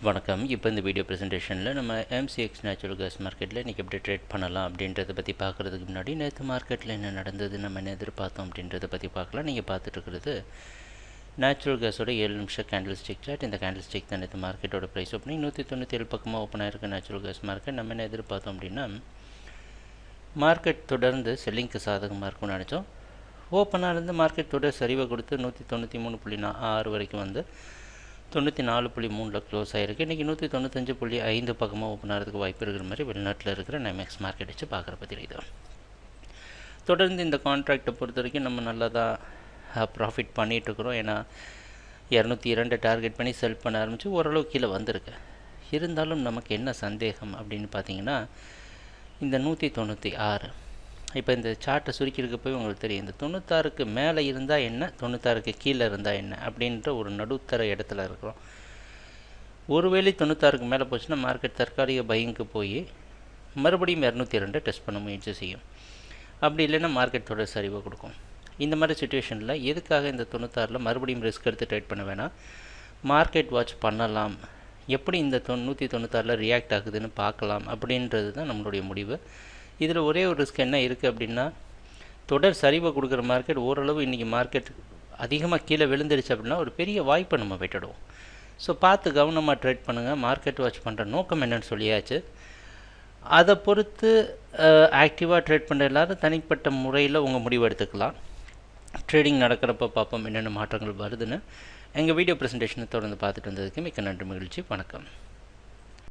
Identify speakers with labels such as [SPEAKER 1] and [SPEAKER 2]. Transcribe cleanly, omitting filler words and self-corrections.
[SPEAKER 1] வணக்கம். இப்போ இந்த வீடியோ ப்ரெசன்டேஷனில் நம்ம எம்சிஎக்ஸ் நேச்சுரல் கேஸ் மார்க்கெட்டில் இன்றைக்கி எப்படி ட்ரேட் பண்ணலாம் அப்படின்றத பற்றி பார்க்குறதுக்கு முன்னாடி நேற்று மார்க்கெட்டில் என்ன நடந்தது, நம்ம என்ன எதிர்பார்த்தோம் அப்படின்றத பற்றி பார்க்கலாம். நீங்கள் பார்த்துட்டு இருக்கிறது நேச்சுரல் கேஸோட 7 நிமிஷம் கேண்டில் ஸ்டிக் சார்ட். இந்த கேண்டில் ஸ்டிக் தான் நேற்று மார்க்கெட்டோட ப்ரைஸ் ஓப்பனிங் 197 பக்கமாக ஓப்பன் ஆகிருக்கு நேச்சுரல் கேஸ் மார்க்கெட். நம்ம என்ன எதிர்பார்த்தோம் அப்படின்னா மார்க்கெட் தொடர்ந்து செல்லிங்க்கு சாதகமாக இருக்கும்னு நினச்சோம். ஓப்பனாக இருந்து மார்க்கெட் தொடர் சரிவை கொடுத்து 193.6 வரைக்கும் வந்து 94.3 க்ளோஸ் ஆகிருக்கு. இன்றைக்கி 195.5 பக்கமாக ஓப்பன் ஆகிறதுக்கு வாய்ப்பு இருக்கிற மாதிரி வெளிநாட்டில் இருக்கிற நெமெக்ஸ் மார்க்கெட் வச்சு பார்க்குறப்ப தெரியுது. தொடர்ந்து இந்த கான்ட்ராக்டை பொறுத்த வரைக்கும் நம்ம நல்லா தான் ப்ராஃபிட் பண்ணிகிட்ருக்குறோம். ஏன்னா 202 டார்கெட் பண்ணி செல் பண்ண ஆரம்பித்து ஓரளவு கீழே வந்திருக்கு. இருந்தாலும் நமக்கு என்ன சந்தேகம் அப்படின்னு பார்த்தீங்கன்னா இந்த 196 இப்போ இந்த சார்ட்டை சுருக்கியிருக்க போய் உங்களுக்கு தெரியும். இந்த 96க்கு மேலே இருந்தால் என்ன, 96க்கு கீழே இருந்தால் என்ன அப்படின்ற ஒரு நடுத்தர இடத்துல இருக்கிறோம். ஒருவேளை 96க்கு மேலே போச்சுன்னா மார்க்கெட் தற்காலிக பையிங்க்கு போய் மறுபடியும் 202 டெஸ்ட் பண்ண முயற்சி செய்யும். அப்படி இல்லைன்னா மார்க்கெட் தொடர் சரிவை கொடுக்கும். இந்த மாதிரி சுச்சுவேஷனில் எதுக்காக இந்த 96ல் மறுபடியும் ரிஸ்க் எடுத்து ட்ரேட் பண்ண வேணாம், மார்க்கெட் வாட்ச் பண்ணலாம், எப்படி இந்த 196ல் ரியாக்ட் ஆகுதுன்னு பார்க்கலாம் அப்படின்றது தான் நம்மளுடைய முடிவு. இதில் ஒரே ஒரு ரிஸ்க் என்ன இருக்குது அப்படின்னா தொடர் சரிவை கொடுக்குற மார்க்கெட் ஓரளவு இன்றைக்கி மார்க்கெட் அதிகமாக கீழே விழுந்துருச்சு அப்படின்னா ஒரு பெரிய வாய்ப்பை நம்ம விட்டுடுவோம். ஸோ பார்த்து கவனமாக ட்ரேட் பண்ணுங்கள். மார்க்கெட் வாட்ச் பண்ணுற நோக்கம் என்னென்னு சொல்லியாச்சு. அதை பொறுத்து ஆக்டிவாக ட்ரேட் பண்ணுற எல்லோரும் தனிப்பட்ட முறையில் உங்கள் முடிவு எடுத்துக்கலாம். ட்ரேடிங் நடக்கிறப்ப பார்ப்போம் என்னென்ன மாற்றங்கள் வருதுன்னு. எங்கள் வீடியோ ப்ரெசன்டேஷனை தொடர்ந்து பார்த்துட்டு வந்ததுக்கு மிக்க நன்றி, மகிழ்ச்சி, வணக்கம்.